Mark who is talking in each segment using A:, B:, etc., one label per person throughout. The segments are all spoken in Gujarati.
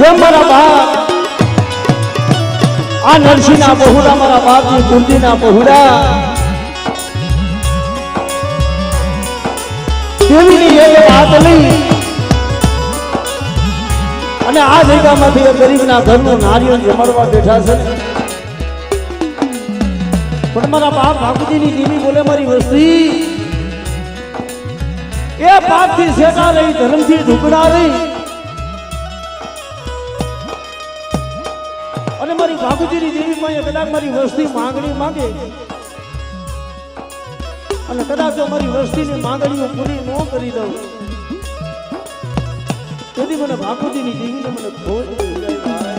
A: જેમ મારા બાપ આ નરસિંહના બહુડા મારા બાપની કુંડીના બહુડા દેવીની એક વાત લઈ અને આ જગ્યામાંથી ગરીબના ઘરનું નારિયેળ જમાડવા બેઠા છે પણ મારા બાપ ભાગુજીની દેવી બોલે મારી વસ્તી એ પાપથી સેટા રહી ધર્મથી ઢુકડા રહી અને મારી ભાગુજીની દેવી માં કદાચ મારી વસ્તી માંગણી માંગે અને કદાચ જો મારી વસ્તીની માંગણીઓ પૂરી ન કરી દઉં તેથી મને ભાગુજીની દેવીને મને ખોટ થઈ જાય ભાઈ.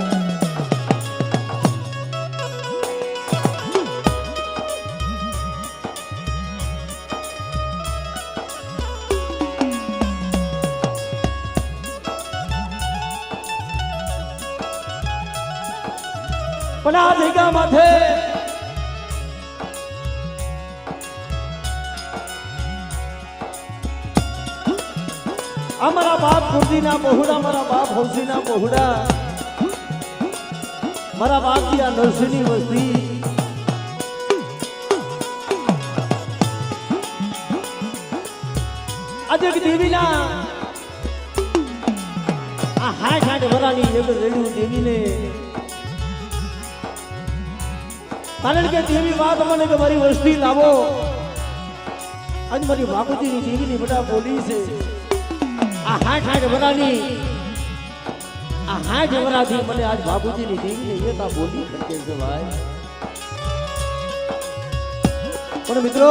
A: પણ આ જગ્યા માથે અમારા બાપ કુર્દીના બહુડા મારા બાપ હૌસીના બહુડા મારા બાપજી આ નરસિંહની વસ્તી આજે દેવીના આ હાઠ વરાની એક રેડ્યું દેવીને કારણ કે દેવી વાત મને કે મારી વસ્તી લાવો આજ મારી ભાગુજીની દેવીની બધા બોલી છે આ હાઠ વરાની આ હાઠ વરાથી મને આજ ભાગુજીની દેવીને એક આ બોલી શકે છે ભાઈ. પણ મિત્રો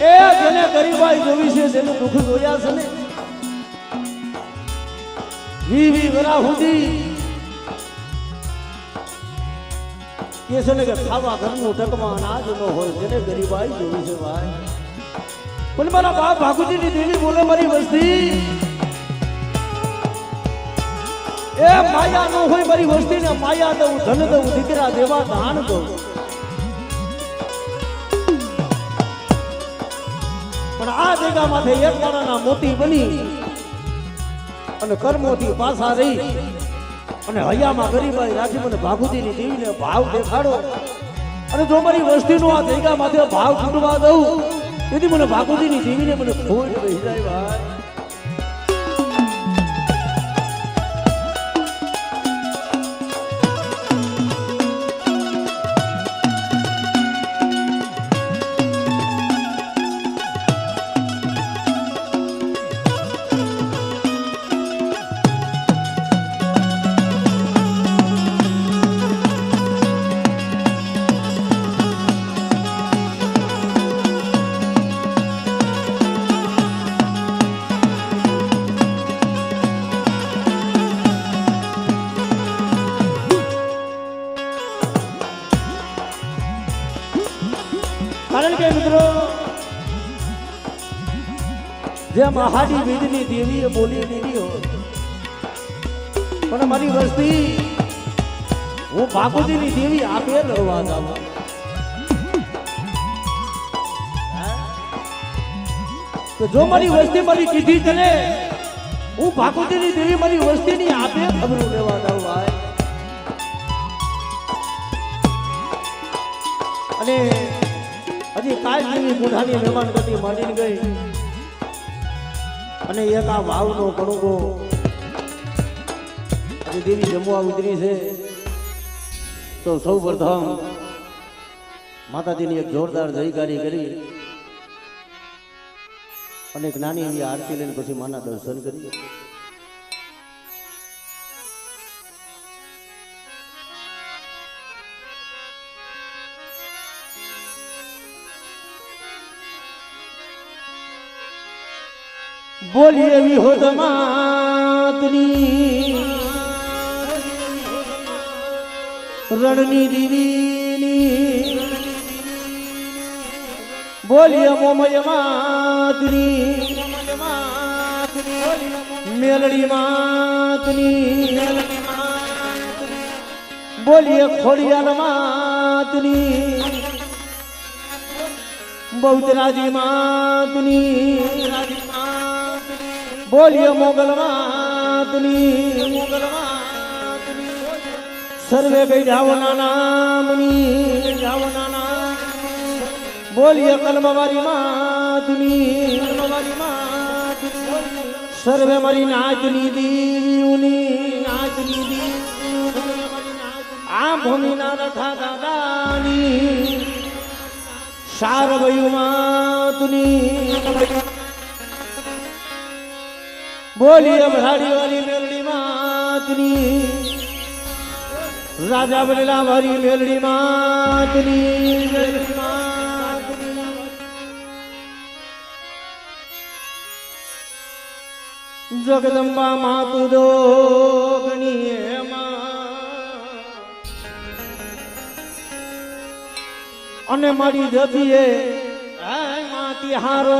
A: એ જેને ગરીબાઈ જોવી છે જેને દુઃખ જોયા છે ને વી વરા સુધી કે છે ને કે ખાવા ઘરનું ટકમાં અનાજ ન હોય જેને ગરીબાઈ જોવી છે ભાઈ. પણ મારા બાપ ભાગુજીની દેવી બોલે મારી વસ્તી એ માયા ન હોય મારી વસ્તી ને માયા દઉં ધન દઉં દીકરા દેવા દાન દઉં પણ આ જગ્યામાંથી એક દાણાના મોતી બની અને કર્મોથી પાછા રહી અને હૈયામાં ગરીબાઈ રાખી મને ભાગુજીની દેવીને ભાવ દેખાડો અને જો મારી વસ્તીનો આ જગ્યામાંથી ભાવ તૂટવા દઉં તેથી મને ભાગુજીની દેવીને મને ખોટ રહી જાય ભાઈ. કારણ કે મિત્રો જે મહાડી વેદની દેવીએ બોલી દીધી હોય પણ મારી વસ્તી હું ભાગુજીની દેવી આપે લડવા જાઉં તો જો મારી વસ્તી મારી કીધી છે ને હું ભાગુજીની દેવી મારી વસ્તીની આપે ખબરું લેવા જાઉં ભાઈ. અને હજી કાલ જેવી બુઢાની મહેમાન ગતિ માંડીને ગઈ અને એક આ વાવનો કણુકો હજી દેવી જમવા ઉતરી છે તો સૌ પ્રથમ માતાજીની એક જોરદાર જયકારી કરી અને એક નાની એવી આરતી લઈને પછી માના દર્શન કરી. બોલીએ વિહોદ માતની રણની દીવીની બોલીએ મોમય માતની મેલડી માતની બોલીએ ખોડિયાલ માતની બહુચરાજી માતની બોલીએ મોગલ માત માતની મોગલ માતની સર્વે કઈ જાવના નામની જાવના નામ બોલીએ કલમવારી માતની કલમવારી માતની સર્વે મારી નાચની દીવની નાચની દીવ આ ભૂમિના રથા દાદાની સારવયુ માતની બોલી અભરાડી વાળી મેલડી માતની રાજા બનેલા વાળી મેલડી માતની મેલડી માતની જગદંબા માતુ દોગણી અને મારી જતીએ માતી હારો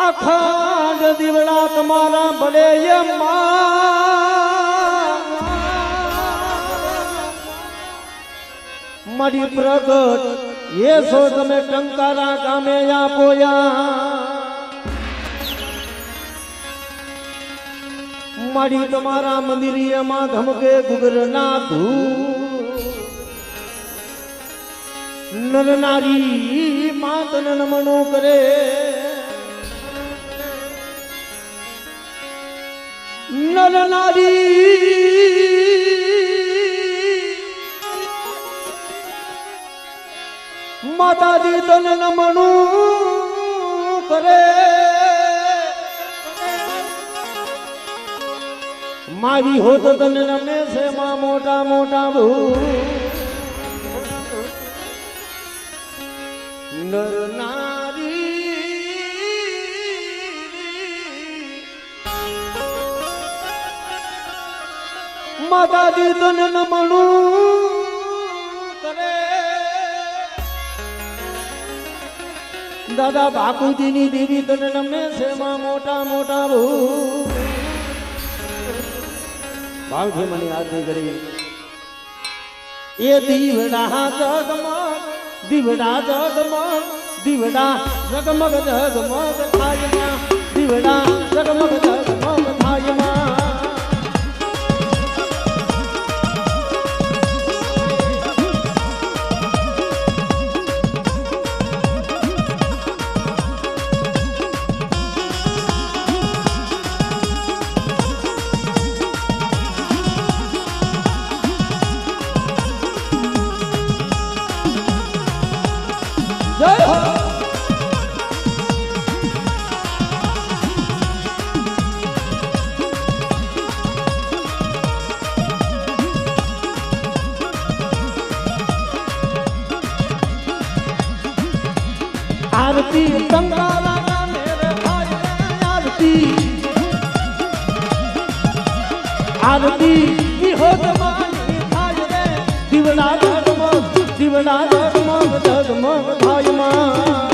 A: અખંડ દીવડા તમારા ભલે મારી પ્રગટ એ સો તમે ટંકારા ગામે આપોયા મારી તમારા મંદિરિયામાં ધમકે ગુગરના ધૂ નર નારી માતન નમનો કરે નર નારી માતાજી તન નમનું કરે મારી હોત તને રમે છે માં મોટા મોટા ભૂ નર નારી માતાજી તને નમણું કરે દાદા બાપુજીની દેવી તને રમે છે માં મોટા મોટા ભૂ ભાવથી મને આરતી કરી એ દીવડા જગમગ દીવડા જગમગ દીવડા જગમગ જગમગ થાય દીવડા જગમગ જગમગ થાય आरती टंकारा का मेरे भाई आरती आरती की हो जमाई भाई रे दिवना जगमग जगमग भाई मां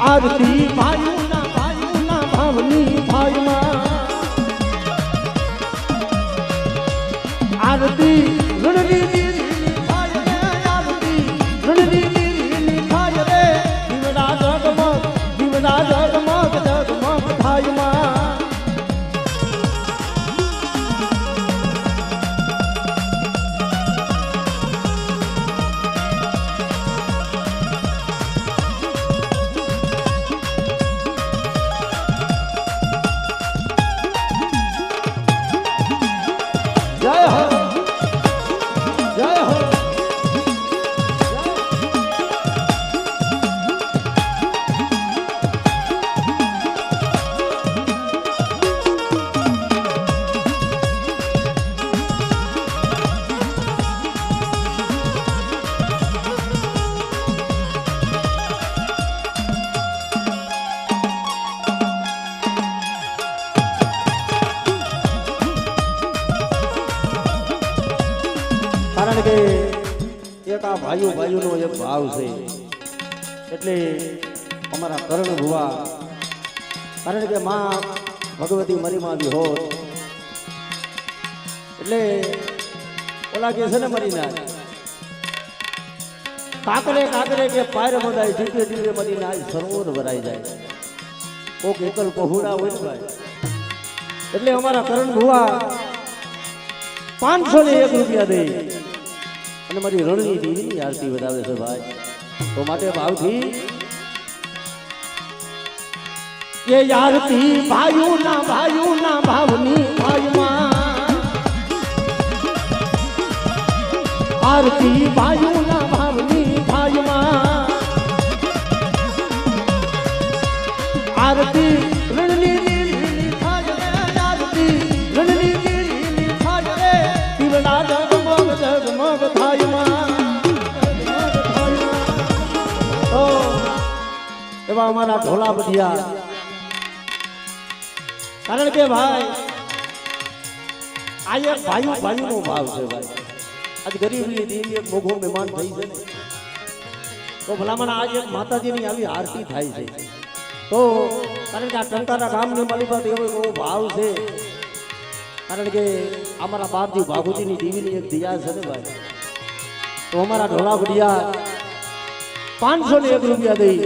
A: आरती भाईना भावनी भाई मां आरती रणनी भाई કે એક આ ભાઈઓ ભાઈઓનો એક ભાવ છે એટલે અમારા કરણ ભુવા કારણ કે માં ભગવતી મરીમાં બી હોત એટલે ઓલા કે છે ને મરીના કાકરે કાકરે કે પાર મદાય ટીપે ટીપે મરીને આજ સરોવર ભરાઈ જાય કોક એકલ પહોળા હોય ને ભાઈ એટલે અમારા કરણ ભુવા 501 રૂપિયા દે અને મારી રણની દેવીની આરતી વધાવે છે ભાઈ તો માટે ભાવથી ये आरती भाइयों ना भावनी भाईमा आरती भाइयों ना भावनी भाईमा आरती रणनी नीली थाज रे आरती रणनी नीली थाज रे दिवना जगमग थाईमा ओ एवा हमारा ढोला बधिया कारण के भाई आज भाई भाई नो भाव है भाई आज गरीब नी देवी एक मोघो मेहमान થઈ છે ને તો ભલામણ आज એક માતાજીની આવી આરતી થાય છે તો કારણ કે આ ટંકારા ગામની માલિકાત એવો ભાવ છે કારણ કે અમારા બાપજી બાબુજીની દેવીની એક દિયા છે ને ભાઈ તો અમારા ઢોલા બડિયા 501 રૂપિયા દઈ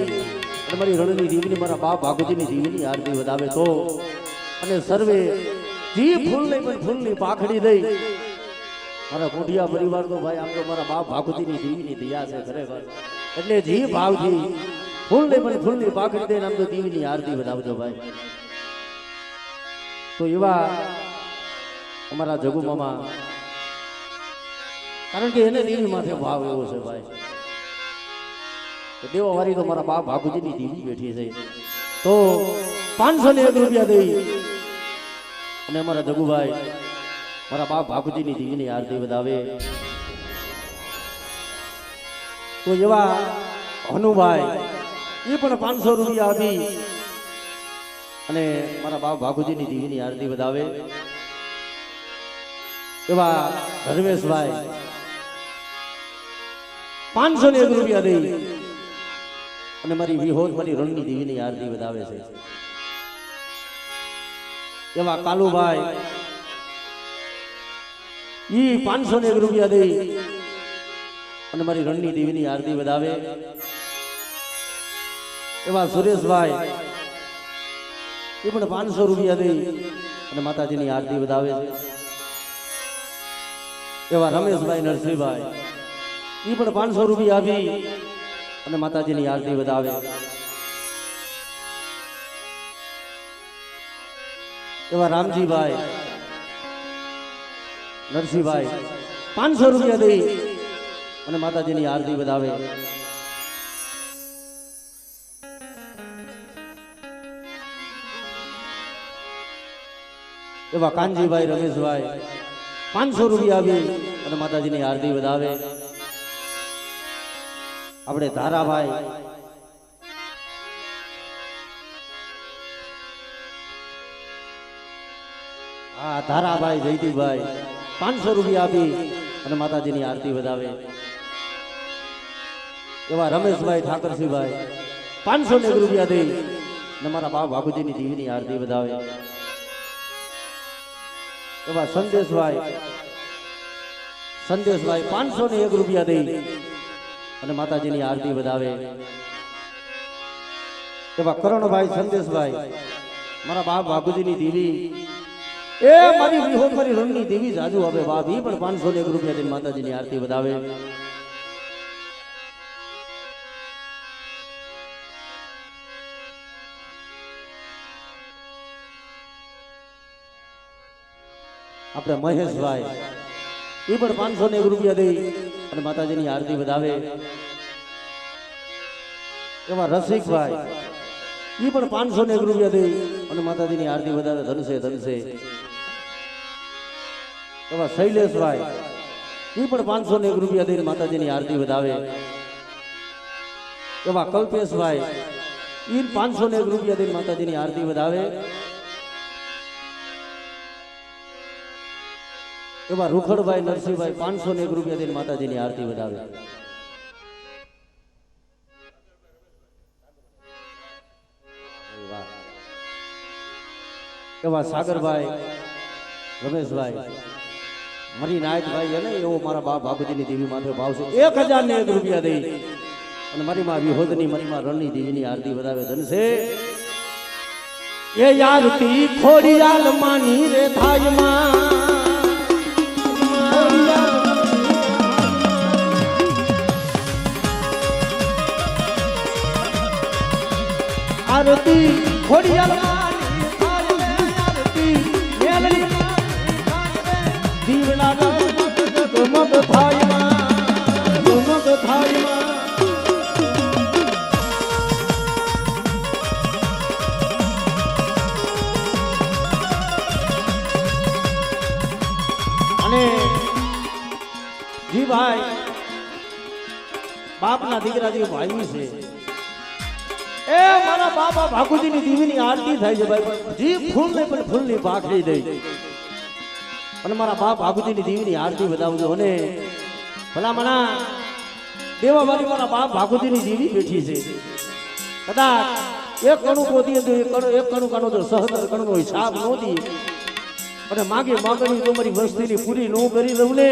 A: અને મારી રણની દેવીની મારા બાપ બાબુજીની દેવીની આરતી વધાવે તો અને સર્વે જી ફૂલની પણ ફૂલની પાખડી દઈ મારા કોઢિયા પરિવાર તો ભાઈ આમ તો મારા બાપ ભાગુજીની દેવીની દયા છે ખરેખર એટલે જી ભાવજી ફૂલની પણ ફૂલની પાખડી દઈને આમ તો દેવીની આરતી વધાવજો ભાઈ તો એવા અમારા જગુ મામા કારણ કે એને દેવી માથે ભાવ એવો છે ભાઈ દેવો વારી તો મારા બાપ ભાગુજીની દેવી બેઠી છે તો 501 રૂપિયા દઈ અને અમારા જગુભાઈ મારા બાપ ભાગુજીની દેવીની આરતી વધાવે તો એવા હનુભાઈ એ પણ 500 રૂપિયા આપી અને મારા બાપ ભાગુજીની દેવીની આરતી વધાવે એવા ધર્મેશભાઈ 501 રૂપિયા દઈ અને મારી વિહોદ મારી રણની દેવીની આરતી વધાવે છે એવા કાલુભાઈ ઈ 501 રૂપિયા દઈ અને મારી રણની દેવીની આરતી વધાવે એવા સુરેશભાઈ એ પણ 500 રૂપિયા દઈ અને માતાજીની આરતી વધાવે છે એવા રમેશભાઈ નરસિંહભાઈ એ પણ 500 રૂપિયા આપી અને માતાજીની આરતી વધાવે એવા રામજીભાઈ નરસિંહભાઈ 500 રૂપિયા દઈ અને માતાજીની આરતી વધાવે એવા કાનજીભાઈ રમેશભાઈ 500 રૂપિયા આપી અને માતાજીની આરતી વધાવે આપણે ધારાભાઈ હા ધારાભાઈ જયદીપભાઈ 500 રૂપિયા આપી અને માતાજીની આરતી વધાવે એવા રમેશભાઈ ઠાકરસિંહભાઈ 501 રૂપિયા દઈ અને મારા બાપ બાબુજીની દેવીની આરતી વધાવે એવા સંદેશભાઈ 501 રૂપિયા દઈ અને માતાજીની આરતી વધાવે એવા કરણભાઈ સંદેશભાઈ મારા બાપ બાબુજીની દેવી એ મારી વિહોદ મારી રણની દેવી જાજુ હવે બાપ ઈ પણ 501 રૂપિયા દઈને માતાજીની આરતી વધાવે આપણે મહેશભાઈ એ પણ 501 રૂપિયા દઈ અને માતાજીની આરતી વધાવે એવા રસિકભાઈ એ પણ 501 રૂપિયા દઈ અને માતાજીની આરતી વધાવે ધનસે એવા શૈલેષભાઈ એ પણ 501 રૂપિયા દઈને માતાજીની આરતી વધાવે એવા કલ્પેશભાઈ એ 501 રૂપિયા દઈને માતાજીની આરતી વધાવે એવા રૂખડભાઈ નરસિંહભાઈ 501 રૂપિયા દઈને માતાજીની આરતી વધાવે. એવા સાગરભાઈ રમેશભાઈ મરી નાયકભાઈ અને એવો મારા બાપ બાપુજીની દેવી માથે ભાવ છે 1001 રૂપિયા દઈ અને મારી માં વિહોદની મારી માં રણની દેવીની આરતી વધાવે ધન છે. એ આરતી ખોડિયાલ માની રે થાય માં આરતી ખોડિયાલ માની થાય રે આરતી મેલડી દીવડા ગમગ થાય માં ગમગ થાય માં. અને જી ભાઈ બાપના દીકરા જે ભાઈ છે એ મારા બાપા ભાગુજીની દેવીની આરતી થાય છે ભાઈ. જી ફૂલ ને પણ ફૂલની ભાખરી દઈ અને મારા બાપ ભાગુજીની દેવીની આરતી વધાવજો. અને ભલામણા દેવા વાળી મારા બાપ ભાગુજીની દેવી બેઠી છે. કદાચ એક કણું પોતી એક કણું કાનો તો સહદર કણનો હિસાબ નો દી અને માગે માગણી તમારી વસ્તીની પૂરી નો કરી દઉં ને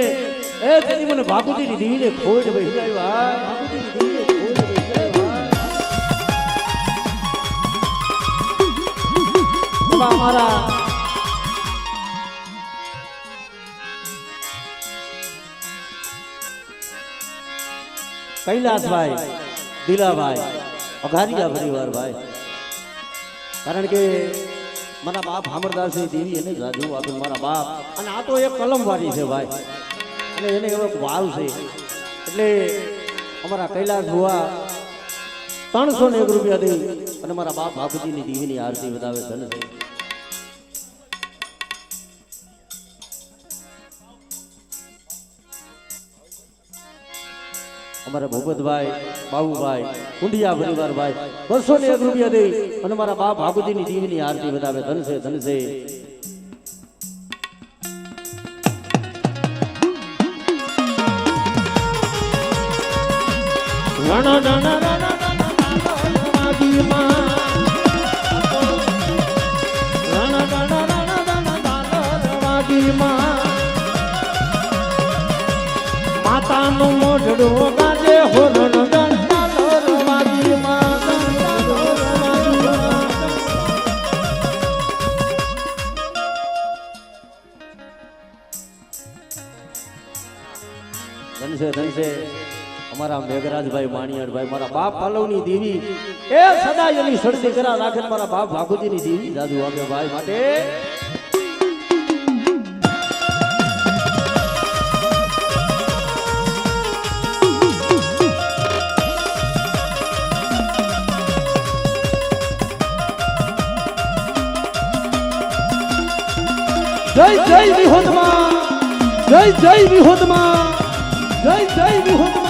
A: એ તેની મને ભાગુજીની દેવીને ખોટ ભાઈ ભાગુજીની દેવીને ખોટ ભાઈ મારા કૈલાસભાઈ દિલાભાઈ અઘારિયા પરિવાર ભાઈ. કારણ કે મારા બાપ હામરદાસની દેવી એને જાજુ આપે મારા બાપ. અને આ તો એક કલમવાળી છે ભાઈ અને એને એવો ભાવ છે એટલે અમારા કૈલાસ ભુવા 301 રૂપિયા દઈ અને મારા બાપ બાપુજીની દેવીની આરતી વધાવે ધન છે. અમારા ભૂપતભાઈ બાબુભાઈ કુંડિયા પરિવાર ભાઈ 201 રૂપિયા દઈ અને મારા બાપ બાપુજીની દેવીની આરતી વધાવે ધન છે ધન છે. માતાનું મોઢડું ગાજે હોરણ ગણતાલરવાજી માં ધનસે ધનસે અમારા મેઘરાજભાઈ માણિયારભાઈ મારા બાપ પાલવની દેવી એ સદાય એની સડતી કરા રાખે મારા બાપ ભાગુજીની દેવી જાદુ આપે ભાઈ માટે. જય જય વિહોદમાં જય જય વિહોદમાં જય જય વિહોદમાં જય જય વિહોદમાં.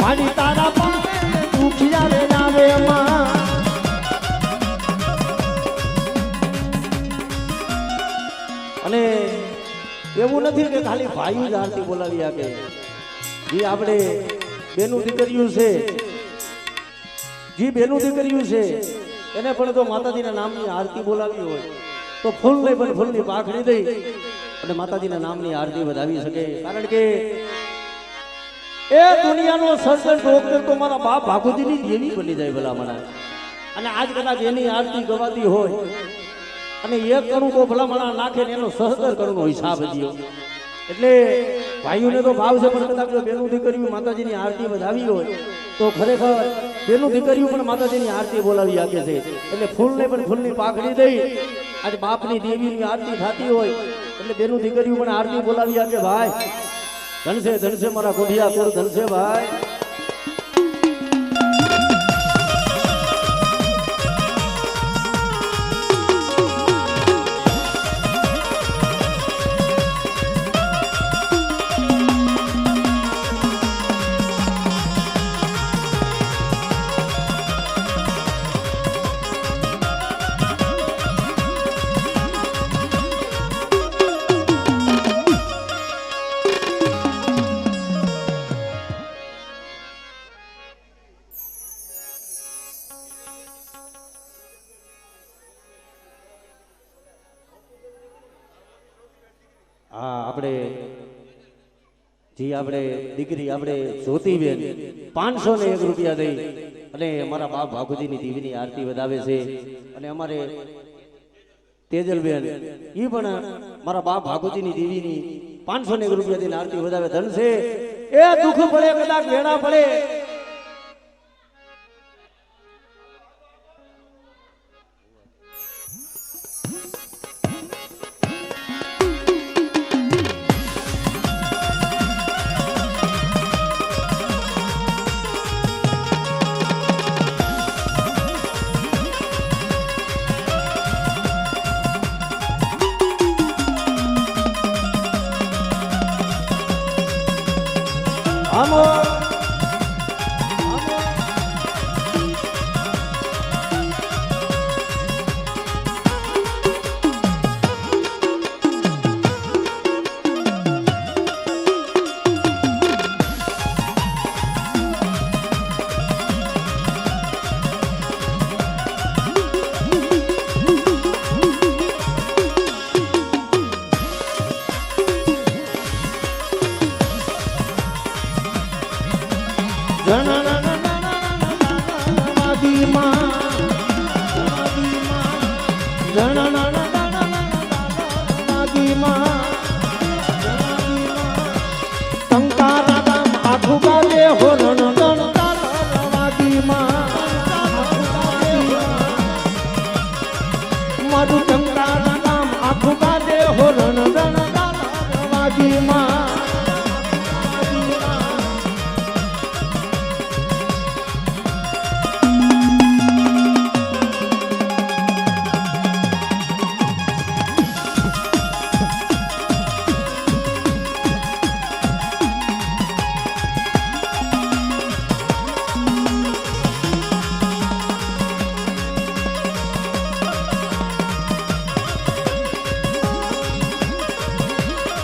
A: મારી તારા પાસે દુખિયા રે આવે માં અને એવું નથી કે ખાલી ભાઈઓ જ આરતી બોલાવી આપે. જે આપણે બેનું દીકરીયું છે જે બેનું દીકરીયું છે એને પણ તો માતાજીના નામની આરતી બોલાવી હોય તો ફૂલ નહીં પણ ફૂલની પાખડી દઈ અને માતાજીના નામની આરતી વધાવી શકે. કારણ કે એ દુનિયાનો સર્જન ડોક્ટર તો મારા બાપ ભાગુજીની દેવી બની જાય ભલામણા. અને આજ કદાચ એની આરતી ગવાતી હોય અને એક કણું તો ભલામણા નાખે ને એનો સહદર કણનો હિસાબ દયો. એટલે ભાઈઓને તો ભાવ છે પણ કદાચ બેનું દીકરીઓ માતાજીની આરતી વધાવી હોય તો ખરેખર બેનું દીકરીઓ પણ માતાજીની આરતી બોલાવી આપે છે. એટલે ફૂલને પણ ફૂલની પાખડી દઈ આજે બાપની દેવીની આરતી થતી હોય એટલે બેનું દીકરીઓ પણ આરતી બોલાવી આપે ભાઈ. ધનસે મારા કોઠિયા કોર ધનસે ભાઈ. જી આપણે દીકરી આપણે જ્યોતિબેન 501 રૂપિયા દઈ અને અમારા બાપ ભાગુજીની દેવીની આરતી વધાવે છે અને અમારે તેજલબેન ઈ પણ મારા બાપ ભાગુજીની દેવીની 501 રૂપિયા દઈને આરતી વધાવે ધન છે એ દુઃખ પડે કદાચ વેણા પડે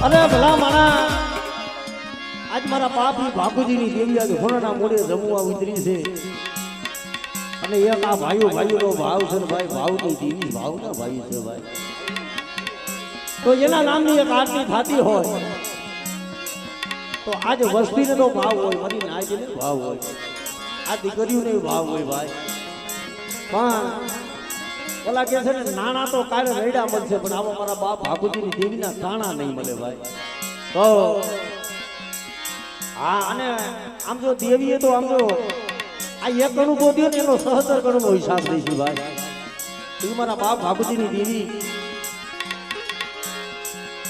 A: અરે ભલા માણા આજ મારા બાપી ભાગુજીની દેવી આજે ઘોડાના મોડે જમવા ઉતરી છે અને એક આ ભાઈઓનો ભાવ છે ને ભાઈ ભાવની દેવી ભાવના ભાઈ છે ભાઈ તો એના નામની એક આરતી થતી હોય તો આજ વસ્તીને તો ભાવ હોય મારી નાયને ભાવ હોય આ દીકરીઓને ભાવ હોય ભાઈ પણ ઓલા કે છે ને નાણા તો કાલે રેડા મળશે પણ આવા મારા બાપ ભાગુજીની દેવીના કાણા નહીં મળે ભાઈ તો હા અને આમ જો દેવીએ તો આમ જો આ એક ગણું બોધ્યો ને એનો 17 ગણુનો હિસાબ દઈશું ભાઈ એ મારા બાપ ભાગુજીની દેવી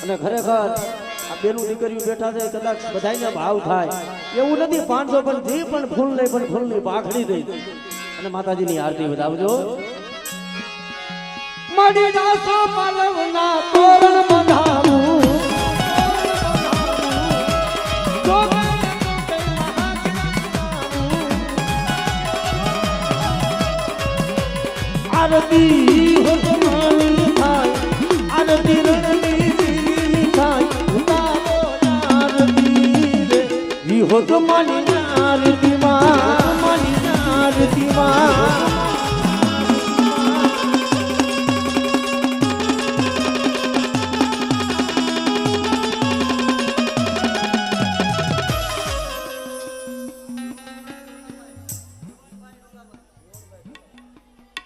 A: અને ખરેખર આ બેનું દીકરીઓ બેઠા છે કદાચ બધાયને ભાવ થાય એવું નથી 500 પણ જે પણ ફૂલની પાખડી દઈ અને માતાજીની આરતી વધાવજો મડી દાસો પલવના તોરણ બંધાવું આરતી હોતમાની થાય આરતી રણની થાય ઉતારો આરતી રે વી હોતમાની આરતી માં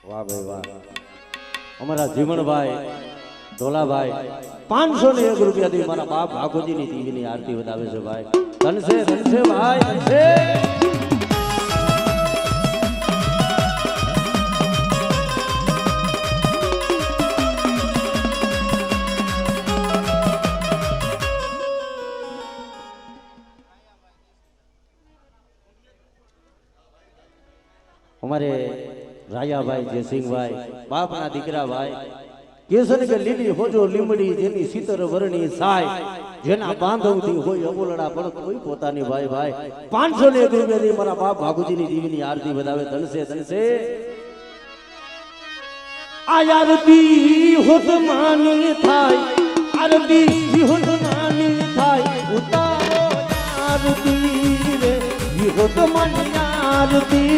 A: વાહ ભાઈ વાહ અમારા જીવણભાઈ ઢોલાભાઈ 501 રૂપિયા થી મારા બાપ ભાગોજીની દેવીની આરતી વધાવે છે ભાઈ ધનસે ભાઈ ધનસે અમારે રાયાભાઈ જયસિંહભાઈ બાપના દીકરા ભાઈ કેસન કે લીલી હોજો લીમડી જેની સીતર વરણી સાય જેના બાંધવથી હોય અબોલડા પણ કોઈ પોતાની ભાઈ ભાઈ 501 રૂપિયાની મારા બાપ ભાગુજીની દેવીની આરતી વધાવે ધનસે આ આરતી હોતમાની થાય આરતી હોતમાની થાય ઉતારો આરતી રે હોતમાની આરતી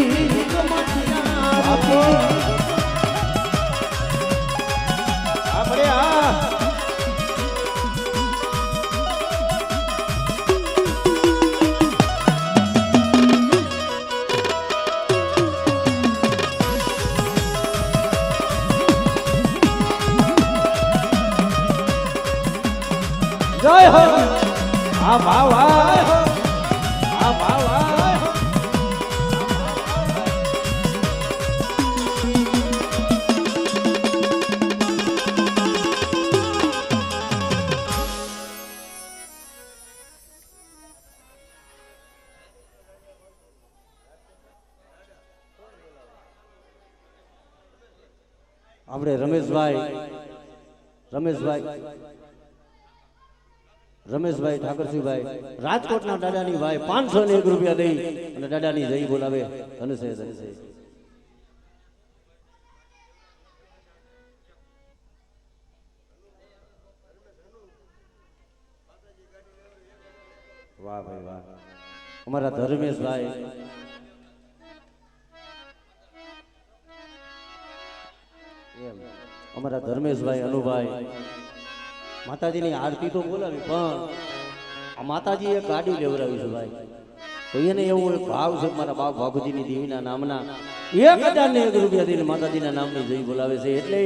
A: આ ભાવ આ ભાવ આપણે રમેશભાઈ ઠાકરસિંહભાઈ રાજકોટના દાદાની ભાઈ 501 રૂપિયા દઈ અને દાદાની જઈ બોલાવે ધનસે વાહ ભાઈ વાહ અમારા ધર્મેશભાઈ અમારા ધર્મેશભાઈ અનુભાઈ માતાજીની આરતી તો બોલાવી પણ આ માતાજી એક ગાડી લેવડાવી છે ભાઈ તો એને એવું એક ભાવ છે મારા બાપ ભાગુજીની દેવીના નામના 1001 રૂપિયા દઈને માતાજીના નામની જઈ બોલાવે છે એટલે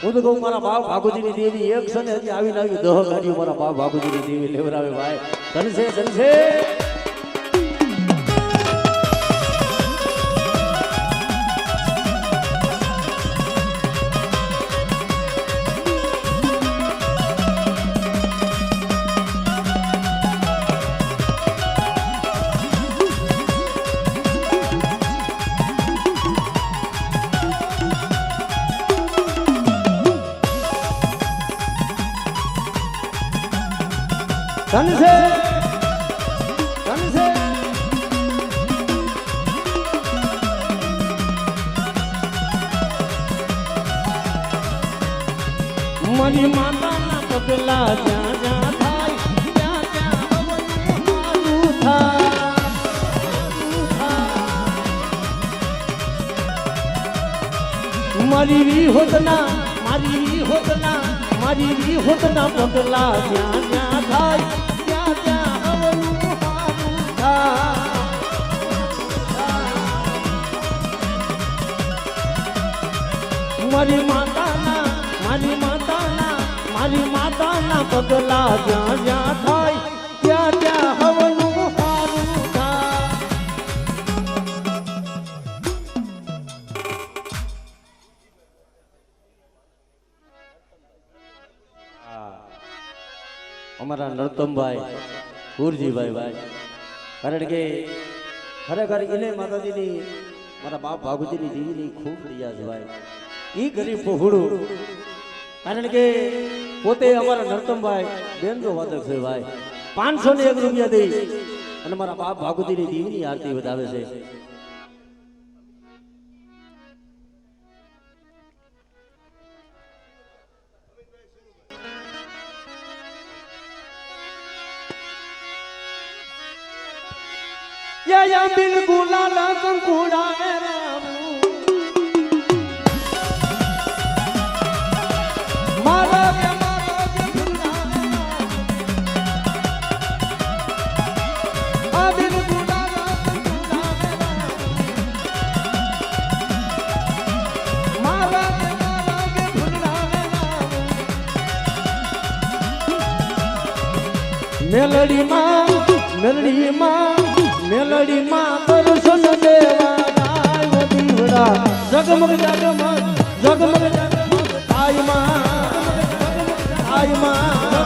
A: હું તો કહું મારા બાપ ભાગુજીની દેવી એક છે ને હજી આવીને આવી 10 ગાડીઓ મારા બાપ ભાગુજીની દેવી લેવડાવે ભાઈ ધનસે મારી માતાના પગલા જ્યાં જ્યાં થાય ત્યાં ત્યાં મારું થાય મારી વિહોતના પગલા જ્યાં જ્યાં થાય ત્યાં ત્યાં હવનું હારું થાય મારી માતાના પગલા જ્યાં જ્યાં થાય ત્યાં ત્યાં હવનું હારું થાય અમારા નરતમભાઈ ગુરજીભાઈ ભાઈ કારણ કે ખરેખર એને માતાજીની મારા બાપ ભાગુજીની દેવીની ખૂબ રિયાઝ ભાઈ ઈ ગરીબ પહોળું કારણ કે પોતે અમારા નરતમભાઈ બેનજો વાદક છે ભાઈ 501 રૂપિયા દઈ અને મારા બાપ ભાગુજીની દેવીની આરતી વધાવે છે યા બિલકુલા લગન કુડાવે મેલડીમાં દર્શન દેવા જાય દીવડા જગમગ જગમગ જગમગ જગમગ આયમાં